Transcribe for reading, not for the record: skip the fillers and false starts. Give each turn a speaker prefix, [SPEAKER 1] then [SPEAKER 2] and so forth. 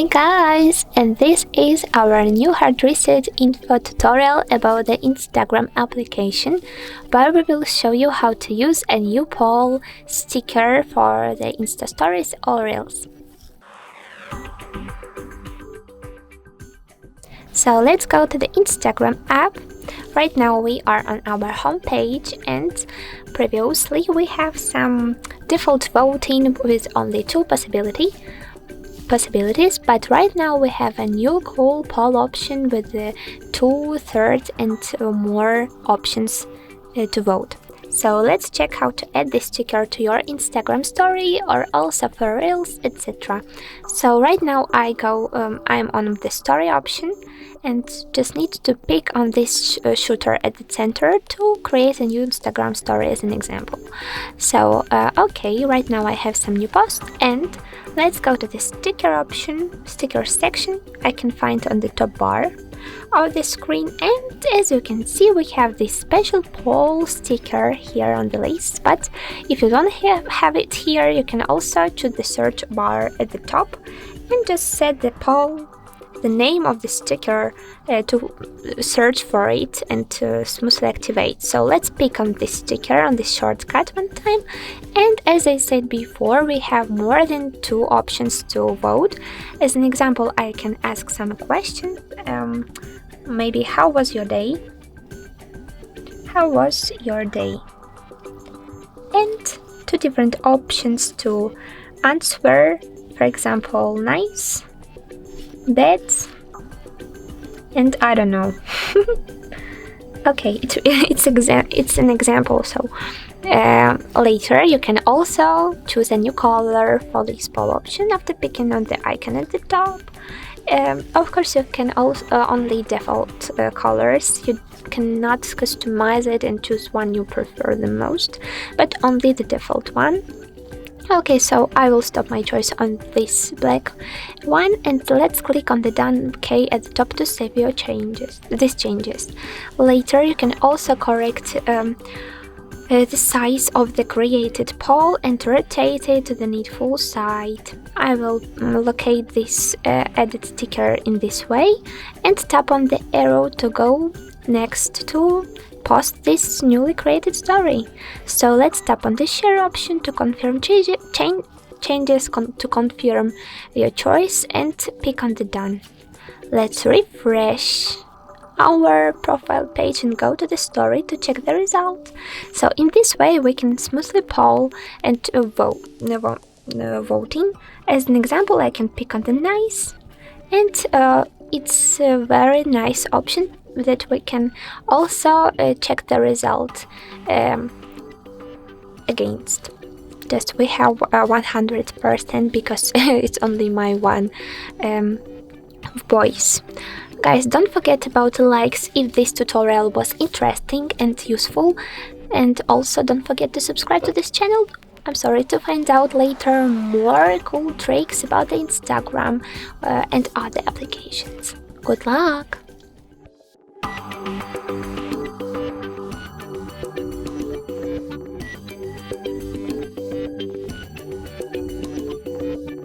[SPEAKER 1] Hi guys, and this is our new HardReset.Info tutorial about the Instagram application, where we will show you how to use a new poll sticker for the Insta Stories or Reels. So let's go to the Instagram app. Right now we are on our homepage, and previously we have some default voting with only two possibilities, but right now we have a new cool poll option with the 2/3 and more options to vote. So let's check how to add this sticker to your Instagram story or also for Reels, etc. So right now I'm on the story option and just need to pick on this shooter at the center to create a new Instagram story as an example. So okay, right now I have some new posts, and let's go to the sticker section. I can find on the top bar of the screen, and as you can see we have this special poll sticker here on the list. But if you don't have it here, you can also choose the search bar at the top and just set the name of the sticker to search for it and to smoothly activate. So let's pick on this sticker on this shortcut one time, and as I said before, we have more than two options to vote. As an example, I can ask some question, maybe how was your day? How was your day? And two different options to answer, for example, nice, bad, and I don't know. Okay, it's an example. So later you can also choose a new color for this poll option after picking on the icon at the top. Of course, you can also only default colors. You cannot customize it and choose one you prefer the most, but only the default one. Okay, so I will stop my choice on this black one, and let's click on the Done key at the top to save your changes. Later you can also correct the size of the created poll and rotate it to the needful side. I will locate this edit sticker in this way and tap on the arrow to go next to post this newly created story. So let's tap on the share option to confirm changes to confirm your choice and pick on the done. Let's refresh our profile page and go to the story to check the result. So in this way we can smoothly poll and voting. As an example, I can pick on the nice, and it's a very nice option that we can also check the result against. Just we have 100% because it's only my one voice. Guys, don't forget about likes if this tutorial was interesting and useful, and also don't forget to subscribe to this channel. I'm sorry, to find out later more cool tricks about the Instagram and other applications. Good luck!